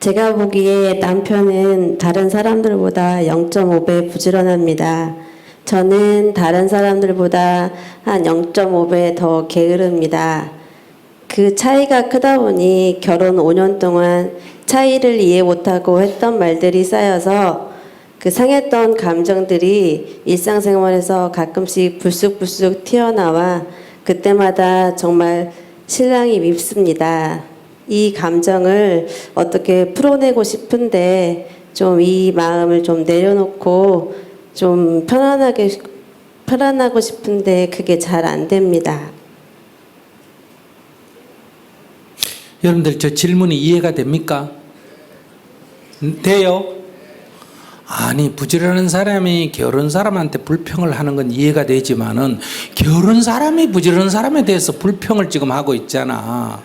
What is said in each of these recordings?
제가 보기에 남편은 다른 사람들보다 0.5배 부지런합니다. 저는 다른 사람들보다 한 0.5배 더 게으릅니다. 그 차이가 크다 보니 결혼 5년 동안 차이를 이해 못하고 했던 말들이 쌓여서 그 상했던 감정들이 일상생활에서 가끔씩 불쑥불쑥 튀어나와 그때마다 정말 신랑이 밉습니다. 이 감정을 어떻게 풀어내고 싶은데 좀 이 마음을 좀 내려놓고 좀 편안하고 싶은데 그게 잘 안 됩니다. 여러분들 저 질문이 이해가 됩니까? 돼요? 아니 부지런한 사람이 게으른 사람한테 불평을 하는 건 이해가 되지만은 게으른 사람이 부지런한 사람에 대해서 불평을 지금 하고 있잖아.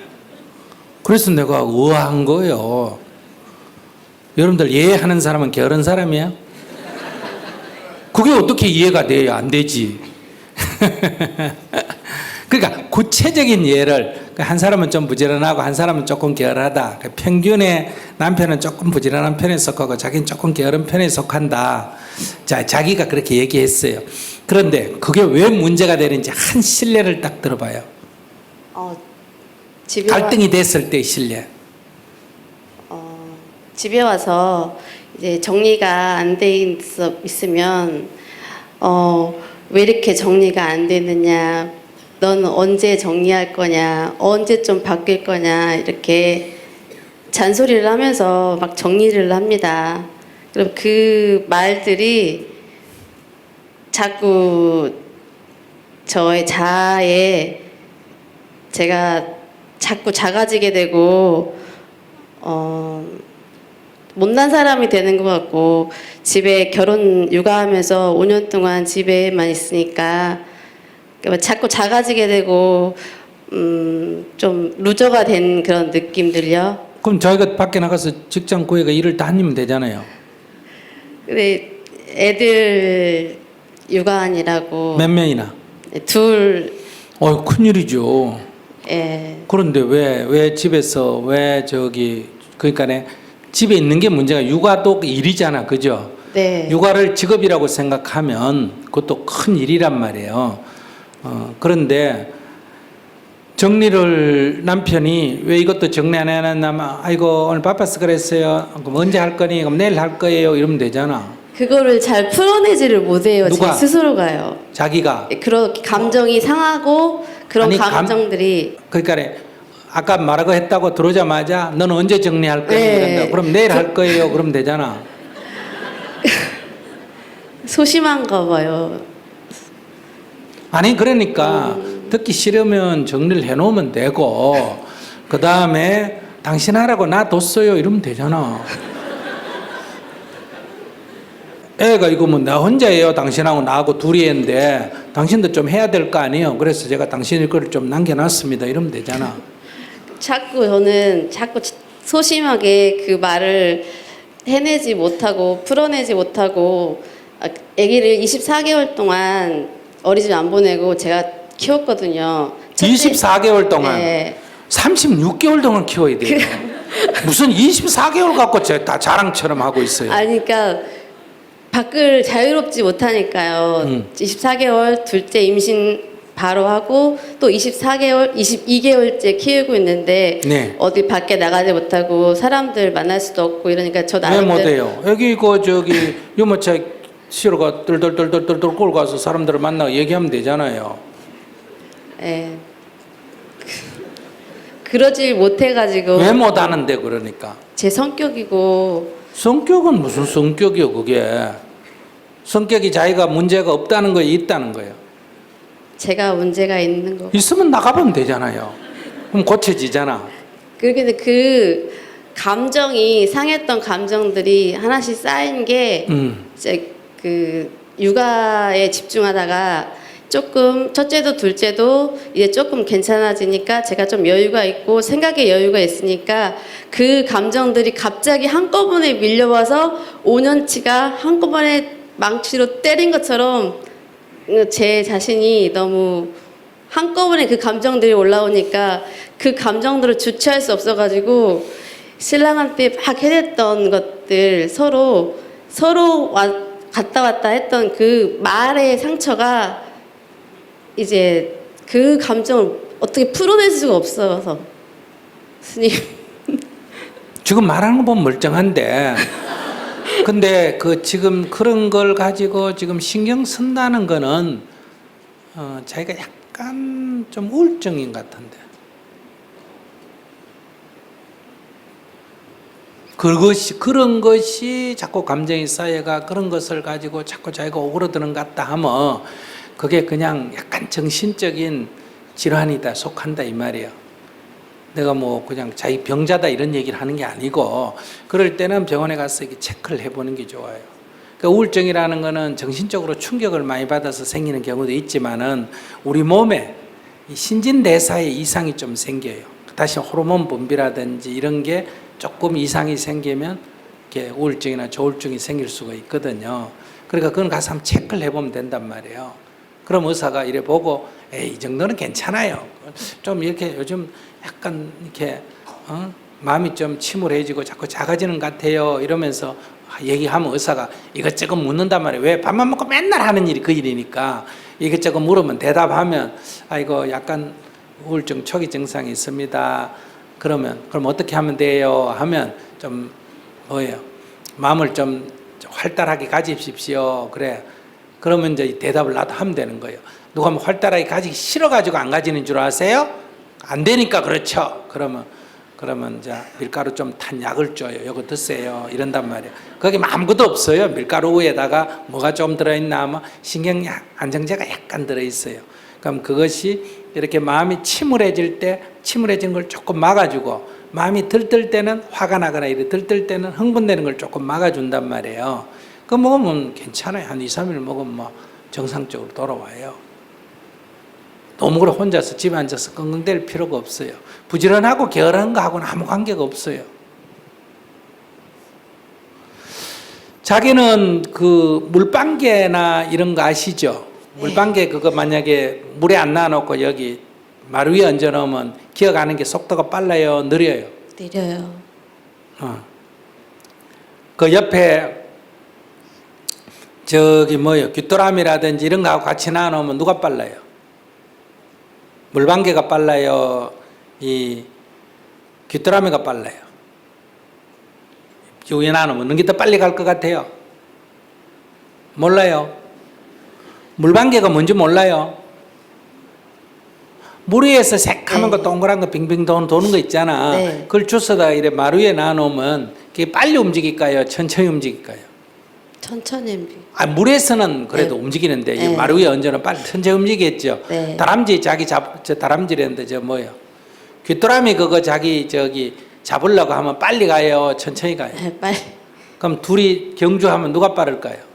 그래서 내가 의아한 거예요. 여러분들 이해하는 사람은 게으른 사람이야? 그게 어떻게 이해가 돼요? 안 되지. 그러니까 구체적인 예를 한 사람은 좀 부지런하고 한 사람은 조금 게으르다. 평균에 남편은 조금 부지런한 편에 속하고 자기는 조금 게으른 편에 속한다. 자, 자기가 그렇게 얘기했어요. 그런데 그게 왜 문제가 되는지 한 실례를 딱 들어봐요. 갈등이 됐을 때 실례. 집에 와서 이제 정리가 안 돼 있으면 왜 이렇게 정리가 안 되느냐, 넌 언제 정리할 거냐, 언제 좀 바뀔 거냐 이렇게 잔소리를 하면서 막 정리를 합니다. 그럼 그 말들이 자꾸 저의 자아에 제가 자꾸 작아지게 되고 못난 사람이 되는 것 같고, 집에 결혼 육아하면서 5년 동안 집에만 있으니까 자꾸 작아지게 되고 좀 루저가 된 그런 느낌들요. 그럼 자기가 밖에 나가서 직장 구해가 일을 다 하면 되잖아요. 근데 애들 육아하느라고 몇 명이나? 둘. 큰일이죠. 예. 그런데 왜 집에서 왜 그러니까 집에 있는 게 문제가 육아도 일이잖아, 그죠? 네. 육아를 직업이라고 생각하면 그것도 큰 일이란 말이에요. 그런데 정리를 남편이 왜 이것도 정리 안 해놨나, 아이고 오늘 바빠서 그랬어요. 그럼 언제 할 거니? 그럼 내일 할 거예요. 이러면 되잖아. 그거를 잘 풀어내지를 못해요. 누가? 제 스스로가요. 자기가. 그렇게 감정이 상하고 그런 아니, 감정들이. 그러니까 아까 말하고 했다고 들어오자마자 너는 언제 정리할 거니? 네. 이런다. 그럼 내일 할 거예요. 그러면 되잖아. 소심한가 봐요. 아니 그러니까 듣기 싫으면 정리를 해놓으면 되고 그 다음에 당신 하라고 놔뒀어요 이러면 되잖아. 애가 이거 뭐 나 혼자예요. 당신하고 나하고 둘이 했는데 당신도 좀 해야 될 거 아니에요. 그래서 제가 당신 거를 좀 남겨놨습니다. 이러면 되잖아. 저는 자꾸 소심하게 그 말을 해내지 못하고 풀어내지 못하고, 아기를 24개월 동안 어린이집 안 보내고 제가 키웠거든요. 24개월 동안? 네. 36개월 동안 키워야 돼요. 무슨 24개월 갖고 다 자랑처럼 하고 있어요. 아니, 그러니까 밖을 자유롭지 못하니까요. 24개월 둘째 임신 바로 하고 또 24개월, 22개월째 키우고 있는데 네. 어디 밖에 나가지 못하고 사람들 만날 수도 없고 이러니까 저 왜 나이 때 못해요? 여기 유모차 실어가 덜덜덜덜덜 끌고 가서 사람들을 만나고 얘기하면 되잖아요. 예. 그러지 못해가지고. 왜 못하는데 그러니까? 제 성격이고. 성격은 무슨 성격이요 그게? 성격이 자기가 문제가 없다는 거예요, 있다는 거예요? 제가 문제가 있는 거. 있으면 나가보면 되잖아요. 그럼 고쳐지잖아. 근데 그 감정이 상했던 감정들이 하나씩 쌓인 게 이제 그 육아에 집중하다가 조금 첫째도 둘째도 이제 조금 괜찮아지니까 제가 좀 여유가 있고 생각에 여유가 있으니까 그 감정들이 갑자기 한꺼번에 밀려와서 5년치가 한꺼번에 망치로 때린 것처럼 제 자신이 너무 한꺼번에 그 감정들이 올라오니까 그 감정들을 주체할 수 없어가지고 신랑한테 막 해냈던 것들 서로 갔다 왔다 했던 그 말의 상처가 이제 그 감정을 어떻게 풀어낼 수가 없어서 스님. 지금 말하는 거 보면 멀쩡한데 근데 그 지금 그런 걸 가지고 지금 신경 쓴다는 거는 자기가 약간 좀 우울증인 것 같은데 그런 것이 자꾸 감정이 쌓여가 그런 것을 가지고 자꾸 자기가 오그러드는 것 같다 하면 그게 그냥 약간 정신적인 질환이다 속한다 이 말이에요. 내가 뭐 그냥 자기 병자다 이런 얘기를 하는 게 아니고 그럴 때는 병원에 가서 이렇게 체크를 해보는 게 좋아요. 그러니까 우울증이라는 거는 정신적으로 충격을 많이 받아서 생기는 경우도 있지만은 우리 몸에 신진대사에 이상이 좀 생겨요. 다시 호르몬 분비라든지 이런 게 조금 이상이 생기면 이렇게 우울증이나 조울증이 생길 수가 있거든요. 그러니까 그건 가서 한번 체크를 해보면 된단 말이에요. 그럼 의사가 이래 보고 에이, 이 정도는 괜찮아요. 좀 이렇게 요즘 약간 이렇게 마음이 좀 침울해지고 자꾸 작아지는 것 같아요. 이러면서 얘기하면 의사가 이것저것 묻는단 말이에요. 왜 밥만 먹고 맨날 하는 일이 그 일이니까 이것저것 물으면 대답하면 아이고 약간 우울증 초기 증상이 있습니다. 그럼 어떻게 하면 돼요? 하면 좀 뭐예요? 마음을 좀 활달하게 가지십시오. 그래. 그러면 이제 대답을 나도 하면 되는 거예요. 누가 뭐 활달하게 가지기 싫어가지고 안 가지는 줄 아세요? 안 되니까 그렇죠. 그러면 이제 밀가루 좀 탄 약을 줘요. 이거 드세요. 이런단 말이에요. 거기 아무것도 없어요. 밀가루 위에다가 뭐가 좀 들어있나 하면 신경 안정제가 약간 들어있어요. 그럼 그것이 이렇게 마음이 침울해질 때 침울해지는 걸 조금 막아주고 마음이 들뜰 때는 화가 나거나 이래 들뜰 때는 흥분되는 걸 조금 막아준단 말이에요. 그거 먹으면 괜찮아요. 한 2, 3일 먹으면 뭐 정상적으로 돌아와요. 너무 그래 혼자서 집에 앉아서 끙끙댈 필요가 없어요. 부지런하고 게으른 거하고는 아무 관계가 없어요. 자기는 그 물방개나 이런 거 아시죠? 물방개 그거 만약에 물에 안 놔놓고 여기 마루 위에 얹어놓으면 기어가는 게 속도가 빨라요? 느려요? 느려요. 그 옆에 저기 뭐요? 귀뚜라미라든지 이런 거하고 같이 놔놓으면 누가 빨라요? 물방개가 빨라요? 이 귀뚜라미가 빨라요? 위에 놔놓으면 어느 게 더 빨리 갈 것 같아요? 몰라요? 물방개가 뭔지 몰라요? 물 위에서 새까만 거 동그란 거 빙빙 도는 거 있잖아. 네. 그걸 주워다 이래 마루 위에 놔놓으면 그게 빨리 움직일까요? 천천히 움직일까요? 천천히 움직여요. 물에서는 그래도 네. 움직이는데 네. 마루 위에 얹어놓으면 빨리 천천히 움직이겠죠. 네. 다람쥐 저 다람쥐랬는데 저 뭐요? 귀뚜라미 그거 자기 저기 잡으려고 하면 빨리 가요? 천천히 가요? 네, 빨리. 그럼 둘이 경주하면 누가 빠를까요?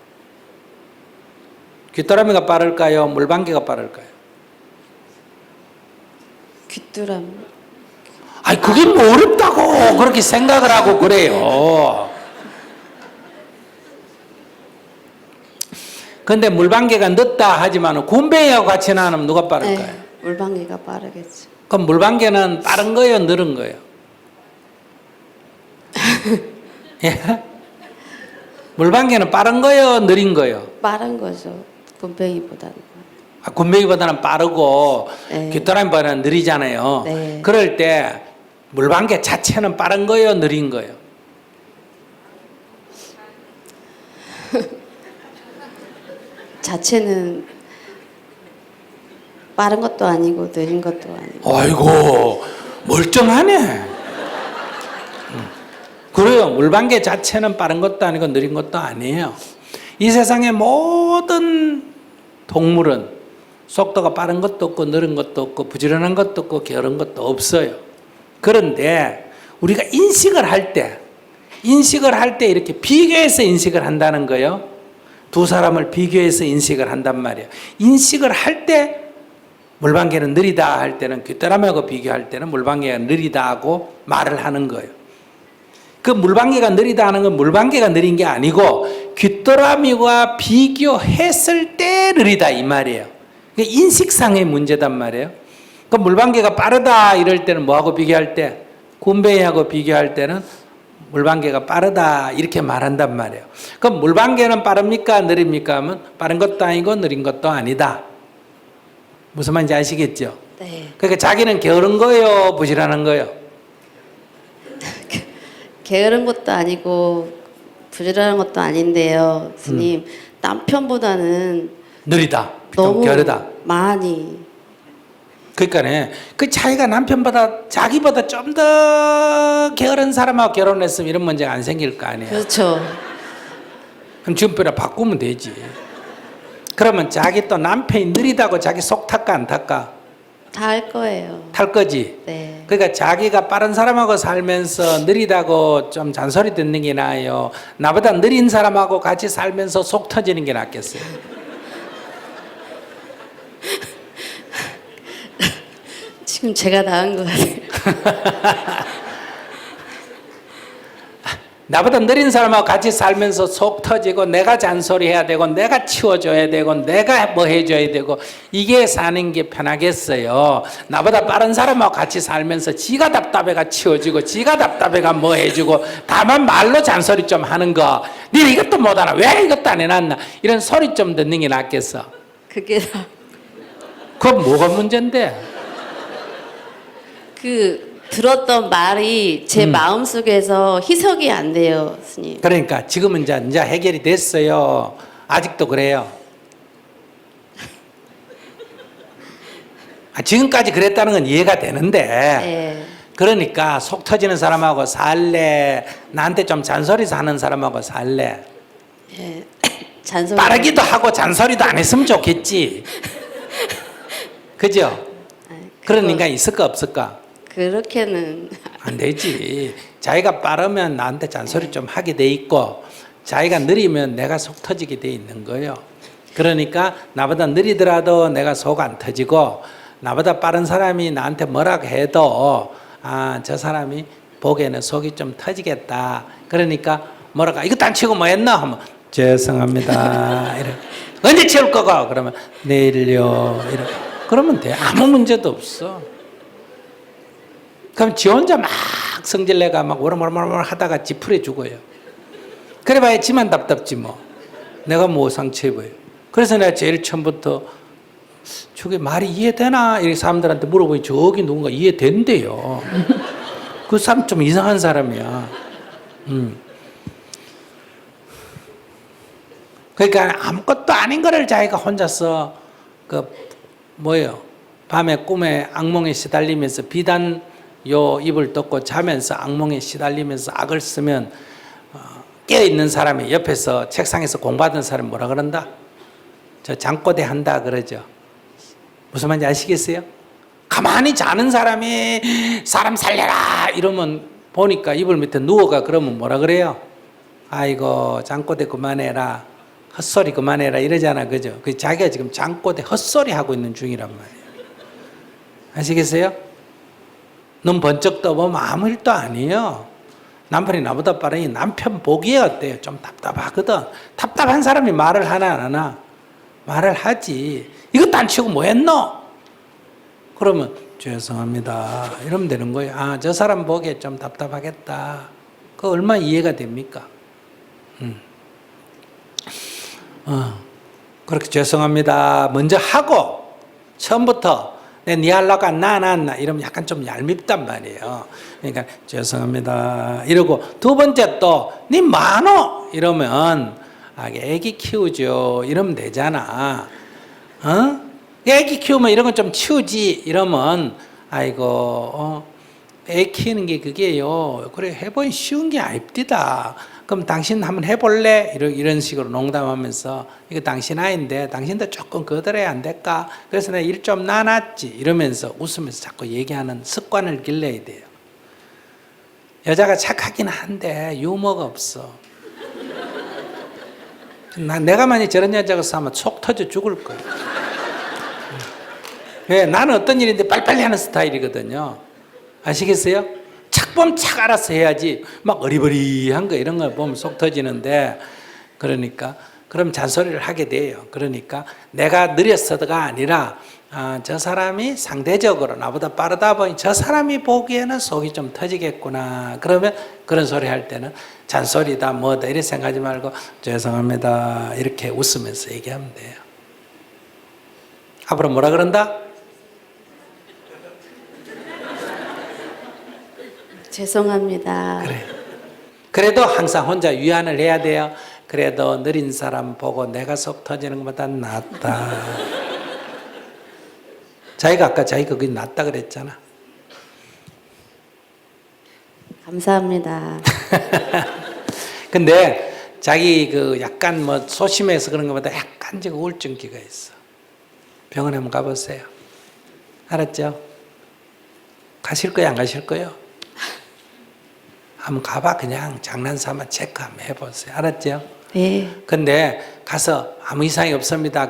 귀뚜라미가 빠를까요? 물방개가 빠를까요? 귀뚜라미. 아니 그게 뭐 어렵다고 그렇게 생각을 하고 그래요. 근데 물방개가 늦다 하지만 굼벵이하고 같이 나누면 누가 빠를까요? 네, 물방개가 빠르겠죠. 그럼 물방개는 빠른 거예요? 느린 거예요? 예? 물방개는 빠른 거예요? 느린 거예요? 빠른 거죠. 굼벵이보다는. 굼벵이보다는 빠르고 네. 귀뚜라미보다는 느리잖아요. 네. 그럴 때 물방개 자체는 빠른 거예요? 느린 거예요? 자체는 빠른 것도 아니고 느린 것도 아니고. 아이고 멀쩡하네. 그래요. 물방개 자체는 빠른 것도 아니고 느린 것도 아니에요. 이 세상의 모든 동물은 속도가 빠른 것도 없고 느린 것도 없고 부지런한 것도 없고 게으른 것도 없어요. 그런데 우리가 인식을 할 때 이렇게 비교해서 인식을 한다는 거예요. 두 사람을 비교해서 인식을 한단 말이에요. 인식을 할 때 물방개는 느리다 할 때는 귀뚜라미하고 비교할 때는 물방개가 느리다 하고 말을 하는 거예요. 그 물방개가 느리다 하는 건 물방개가 느린 게 아니고 귀뚜라미와 비교했을 때 느리다 이 말이에요. 인식상의 문제단 말이에요. 그 물방개가 빠르다 이럴 때는 뭐하고 비교할 때? 군뱅이하고 비교할 때는 물방개가 빠르다 이렇게 말한단 말이에요. 그럼 물방개는 빠릅니까 느립니까 하면 빠른 것도 아니고 느린 것도 아니다. 무슨 말인지 아시겠죠? 네. 그러니까 자기는 게으른 거예요, 부지런한 거예요? 게으른 것도 아니고 부지런한 것도 아닌데요, 스님. 남편보다는 느리다, 좀 너무 게으르다. 많이. 그러니까 그 자기가 남편보다 자기보다 좀 더 게으른 사람하고 결혼했으면 이런 문제가 안 생길 거 아니에요. 그렇죠. 그럼 지금부터 바꾸면 되지. 그러면 자기 또 남편이 느리다고 자기 속 탈까 안 탈까? 다 할 거예요. 탈 거지. 네. 그러니까 자기가 빠른 사람하고 살면서 느리다고 좀 잔소리 듣는 게 나아요. 나보다 느린 사람하고 같이 살면서 속 터지는 게 낫겠어요. 지금 제가 나은 것 같아요. 나보다 느린 사람하고 같이 살면서 속 터지고 내가 잔소리해야 되고 내가 치워줘야 되고 내가 뭐 해줘야 되고 이게 사는 게 편하겠어요. 나보다 빠른 사람하고 같이 살면서 지가 답답해가 치워주고 지가 답답해가 뭐 해주고 다만 말로 잔소리 좀 하는 거. 니 이것도 못하나 왜 이것도 안 해놨나 이런 소리 좀 듣는 게 낫겠어. 그게 그건 뭐가 문제인데? 들었던 말이 제 마음속에서 희석이 안 돼요, 스님. 그러니까 지금은 이제 해결이 됐어요. 아직도 그래요. 지금까지 그랬다는 건 이해가 되는데 네. 그러니까 속 터지는 사람하고 살래 나한테 좀 잔소리 하는 사람하고 살래 네. 잔소리. 빠르기도 하고 잔소리도 안 했으면 좋겠지. 그죠? 그런 인간 있을까 없을까? 그렇게는 안 되지. 자기가 빠르면 나한테 잔소리 좀 하게 돼 있고 자기가 느리면 내가 속 터지게 돼 있는 거예요. 그러니까 나보다 느리더라도 내가 속 안 터지고 나보다 빠른 사람이 나한테 뭐라고 해도 저 사람이 보기에는 속이 좀 터지겠다. 그러니까 뭐라고 이것도 안 치고 뭐 했나 하면 죄송합니다. 이래. 언제 치울 거가? 그러면 내일요. 이래. 그러면 돼. 아무 문제도 없어. 그럼 지 혼자 막 성질내가 막 오르모르모르 하다가 지푸려 죽어요. 그래봐야 지만 답답지 뭐. 내가 뭐 상처 입어요. 그래서 내가 제일 처음부터 저게 말이 이해되나? 이렇게 사람들한테 물어보니 저기 누군가 이해된대요. 그 사람 좀 이상한 사람이야. 그러니까 아무것도 아닌 거를 자기가 혼자서 밤에 꿈에 악몽에 시달리면서 비단 요 입을 덮고 자면서 악몽에 시달리면서 악을 쓰면 깨어있는 사람이 옆에서 책상에서 공부하던 사람이 뭐라 그런다? 저 잠꼬대 한다 그러죠. 무슨 말인지 아시겠어요? 가만히 자는 사람이 사람 살려라 이러면 보니까 이불 밑에 누워가 그러면 뭐라 그래요? 아이고 잠꼬대 그만해라 헛소리 그만해라 이러잖아. 그죠? 그 자기가 지금 잠꼬대 헛소리 하고 있는 중이란 말이에요. 아시겠어요? 눈 번쩍 떠보면 아무 일도 아니에요. 남편이 나보다 빠르니 남편 보기에 어때요? 좀 답답하거든. 답답한 사람이 말을 하나 안 하나? 말을 하지. 이것도 안 치고 뭐 했노? 그러면 죄송합니다. 이러면 되는 거예요. 저 사람 보기에 좀 답답하겠다. 그거 얼마나 이해가 됩니까? 그렇게 죄송합니다. 먼저 하고 처음부터 네 하려고 나 이러면 약간 좀 얄밉단 말이에요. 그러니까 죄송합니다 이러고 두 번째 또 니 많어 이러면 애기 키우죠 이러면 되잖아. 애기 키우면 이런 건 좀 치우지 이러면 아이고 애 키우는 게 그게요 그래 해보니 쉬운 게 아닙디다. 그럼 당신 한번 해볼래? 이런 식으로 농담하면서 이거 당신 아이인데 당신도 조금 거들어야 안 될까? 그래서 내가 일 좀 나눴지 이러면서 웃으면서 자꾸 얘기하는 습관을 길러야 돼요. 여자가 착하긴 한데 유머가 없어. 내가 만약 저런 여자가 싸면 속 터져 죽을 거예요. 왜? 나는 어떤 일인데 빨리빨리 하는 스타일이거든요. 아시겠어요? 착 보면 착 알아서 해야지 막 어리버리한 거 이런 걸 보면 속 터지는데 그러니까 그럼 잔소리를 하게 돼요. 그러니까 내가 느렸어가 아니라 저 사람이 상대적으로 나보다 빠르다 보니 저 사람이 보기에는 속이 좀 터지겠구나. 그러면 그런 소리 할 때는 잔소리다 뭐다 이렇게 생각하지 말고 죄송합니다 이렇게 웃으면서 얘기하면 돼요. 앞으로 뭐라 그런다? 죄송합니다. 그래. 그래도 항상 혼자 위안을 해야 돼요. 그래도 느린 사람 보고 내가 속 터지는 것보다 낫다. 자기가 아까 자기가 그게 낫다 그랬잖아. 감사합니다. 근데 자기 그 약간 뭐 소심해서 그런 것보다 약간 지금 우울증기가 있어. 병원에 한번 가보세요. 알았죠? 가실 거야 안 가실 거요? 한번 가봐. 그냥 장난삼아 체크 한번 해보세요. 알았죠? 네. 근데 가서 아무 이상이 없습니다.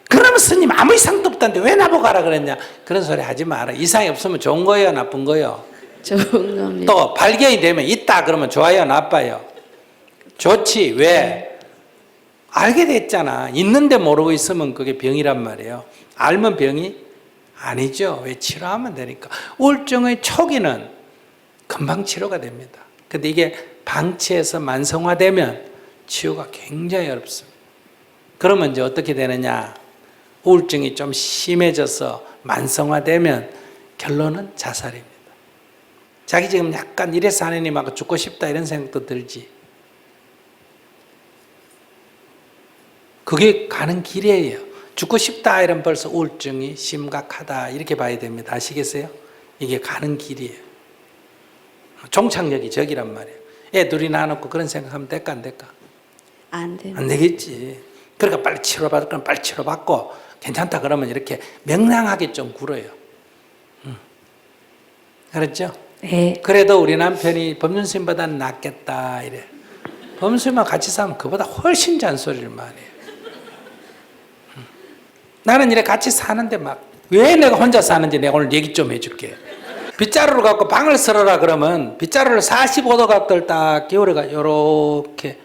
그러면 스님 아무 이상도 없다는데 왜 나보고 가라 그랬냐? 그런 소리 하지 마라. 이상이 없으면 좋은 거예요 나쁜 거예요? 좋은 겁니다. 또 발견이 되면 있다 그러면 좋아요 나빠요? 좋지. 왜? 알게 됐잖아. 있는데 모르고 있으면 그게 병이란 말이에요. 알면 병이 아니죠. 왜? 치료하면 되니까. 우울증의 초기는 금방 치료가 됩니다. 근데 이게 방치해서 만성화되면 치유가 굉장히 어렵습니다. 그러면 이제 어떻게 되느냐? 우울증이 좀 심해져서 만성화되면 결론은 자살입니다. 자기 지금 약간 이래서 하느니 막 죽고 싶다 이런 생각도 들지. 그게 가는 길이에요. 죽고 싶다 이러면 벌써 우울증이 심각하다 이렇게 봐야 됩니다. 아시겠어요? 이게 가는 길이에요. 종착역이 저기란 말이에요. 애 둘이 낳아놓고 그런 생각하면 될까 안 될까? 안 됩니다. 안 되겠지. 그러니까 빨리 치료받을 건 빨리 치료받고 괜찮다 그러면 이렇게 명랑하게 좀 굴어요. 알았죠? 네. 그래도 우리 남편이 법륜스님보다 낫겠다 이래. 법륜스님하고 같이 살면 그보다 훨씬 잔소리를 많이 해요. 나는 이래 같이 사는데 막 왜 내가 혼자 사는지 내가 오늘 얘기 좀 해줄게. 빗자루를 갖고 방을 쓸어라 그러면 빗자루를 45도 각도를 딱 기울여가 요렇게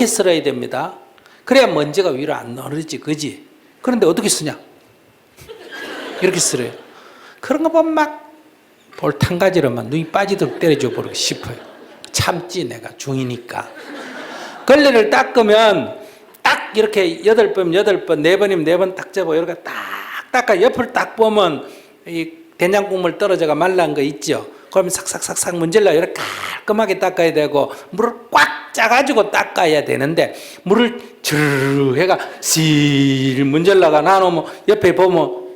쓸어야 됩니다. 그래야 먼지가 위로 안 오르지, 그지? 그런데 어떻게 쓰냐? 이렇게 쓸어요. 그런 거 보면 막 볼탕가지로만 눈이 빠지도록 때려줘 버리고 싶어요. 참지 내가 중이니까. 걸레를 닦으면 딱 이렇게 8번, 8번, 4번이면 4번 딱 접어 이렇게 딱 닦아 옆을 딱 보면 이 된장국물 떨어져가 말란 거 있죠. 그러면 삭삭삭삭 문질러 이렇게 깔끔하게 닦아야 되고 물을 꽉 짜가지고 닦아야 되는데 물을 주르르 해가 실 문질러가 나놓으면 옆에 보면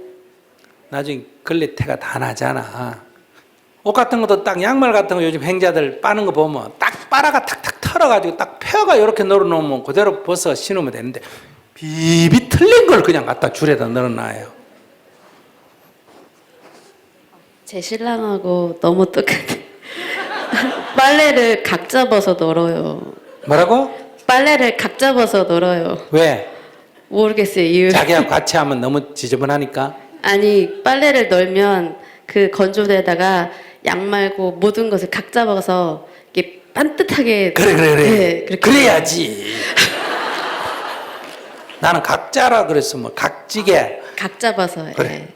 나중에 걸레태가 다 나잖아. 옷 같은 것도 딱 양말 같은 거 요즘 행자들 빠는 거 보면 딱 빨아가 탁탁 털어가지고 딱 펴가 이렇게 널어놓으면 그대로 벗어 신으면 되는데 비비 틀린 걸 그냥 갖다 줄에다 넣어놔요. 제 신랑하고 너무 똑같아. 빨래를 각 잡아서 널어요. 뭐라고? 빨래를 각 잡아서 널어요. 왜? 모르겠어요, 이유. 자기하고 같이 하면 너무 지저분하니까? 아니, 빨래를 널면 그 건조대에다가 양말고 모든 것을 각 잡아서 이렇게 반듯하게. 그래. 네, 그렇게. 그래야지. 나는 각자라 그랬어. 뭐 각지게. 각 잡아서. 그래. 예.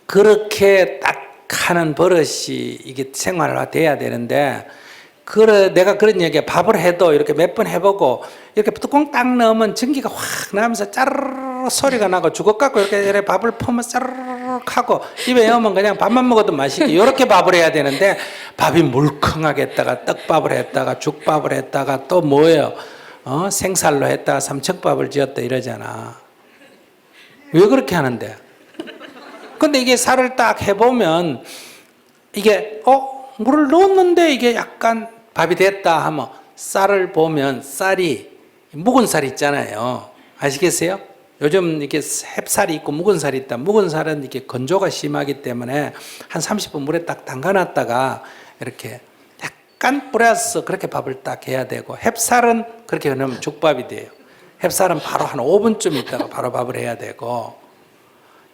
그렇게 딱 하는 버릇이 이게 생활화 돼야 되는데, 내가 그런 얘기야. 밥을 해도 이렇게 몇 번 해보고, 이렇게 뚜껑 딱 넣으면 전기가 확 나면서 짜르르 소리가 나고 주걱 갖고 이렇게 밥을 퍼면 짜르르 하고, 입에 넣으면 그냥 밥만 먹어도 맛있게, 이렇게 밥을 해야 되는데, 밥이 물컹하게 했다가 떡밥을 했다가 죽밥을 했다가 또 뭐예요? 생살로 했다가 삼척밥을 지었다 이러잖아. 왜 그렇게 하는데? 근데 이게 살을 딱 해보면 이게 물을 넣었는데 이게 약간 밥이 됐다 하면 쌀을 보면 쌀이 묵은 쌀 있잖아요. 아시겠어요? 요즘 이렇게 햅쌀이 있고 묵은 쌀이 있다. 묵은 쌀은 이렇게 건조가 심하기 때문에 한 30분 물에 딱 담가놨다가 이렇게 약간 뿌려서 그렇게 밥을 딱 해야 되고, 햅쌀은 그렇게 넣으면 죽밥이 돼요. 햅쌀은 바로 한 5분쯤 있다가 바로 밥을 해야 되고,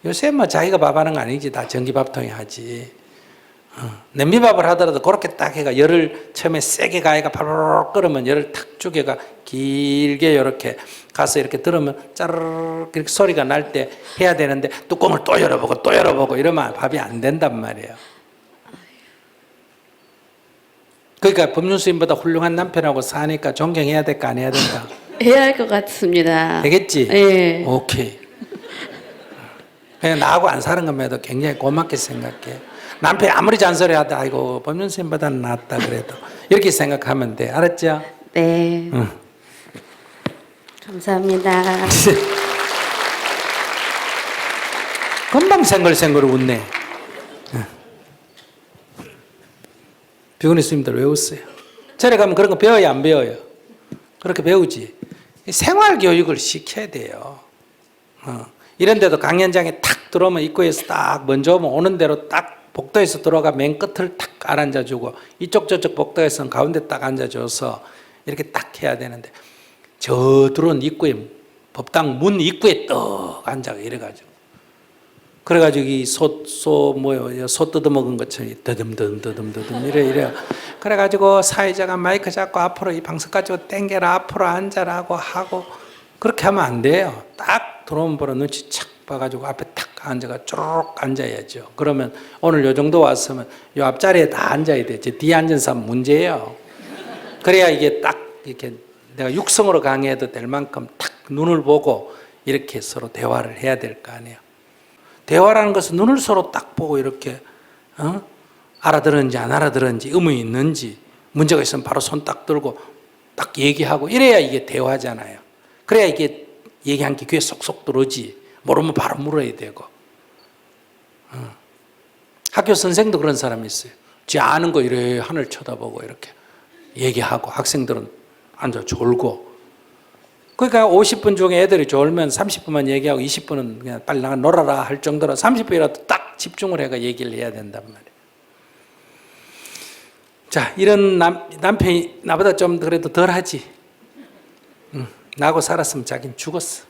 요새 뭐 자기가 밥하는 거 아니지. 다 전기밥통이 하지. 냄비밥을 하더라도 그렇게 딱 해가 열을 처음에 세게 가해가 바로 끓으면 열을 탁 죽여가 길게 이렇게 가서 이렇게 들으면 짜르르 이렇게 소리가 날 때 해야 되는데 뚜껑을 또 열어보고 또 열어보고 이러면 밥이 안 된단 말이에요. 그러니까 법륜스님보다 훌륭한 남편하고 사니까 존경해야 될까 안 해야 된다? 해야 할 것 같습니다. 되겠지? 예. 오케이. 그냥 나하고 안 사는 것만 해도 굉장히 고맙게 생각해. 남편이 아무리 잔소리 하다 아이고 법륜스님보다는 낫다 그래도 이렇게 생각하면 돼. 알았죠? 네. 응. 감사합니다. 금방 생글생글 웃네. 비구니 스님들 왜 웃어요? 절에 가면 그런 거 배워야 안 배워요? 그렇게 배우지. 생활 교육을 시켜야 돼요. 이런 데도 강연장에 탁 들어오면 입구에서 딱 먼저 오면 오는 대로 딱 복도에서 들어가 맨 끝을 탁 앉아주고 이쪽 저쪽 복도에서는 가운데 딱 앉아줘서 이렇게 딱 해야 되는데 저 들어온 입구에 법당 문 입구에 떡 앉아 이래가지고 그래가지고 이 소 뜯어먹은 것처럼 더듬 이래 그래가지고 사회자가 마이크 잡고 앞으로 이 방석 가지고 땡겨라 앞으로 앉아라고 하고 그렇게 하면 안 돼요. 딱 들어오면 바로 눈치 착 봐가지고 앞에 탁 앉아가 쪼르륵 앉아야죠. 그러면 오늘 요 정도 왔으면 요 앞자리에 다 앉아야 돼. 제 뒤에 앉은 사람 문제예요. 그래야 이게 딱 이렇게 내가 육성으로 강의해도 될 만큼 탁 눈을 보고 이렇게 서로 대화를 해야 될 거 아니에요. 대화라는 것은 눈을 서로 딱 보고 이렇게 알아들었는지 안 알아들었는지 의문이 있는지 문제가 있으면 바로 손 딱 들고 딱 얘기하고 이래야 이게 대화잖아요. 그래야 이게 얘기한 게 귀에 쏙쏙 들어오지. 모르면 바로 물어야 되고. 학교 선생도 그런 사람이 있어요. 지 아는 거 이래 하늘 쳐다보고 이렇게 얘기하고 학생들은 앉아 졸고. 그러니까 50분 중에 애들이 졸면 30분만 얘기하고 20분은 그냥 빨리 나가 놀아라 할 정도로 30분이라도 딱 집중을 해가 얘기를 해야 된단 말이에요. 자, 이런 남편이 나보다 좀 그래도 덜 하지. 나하고 살았으면 자기는 죽었어.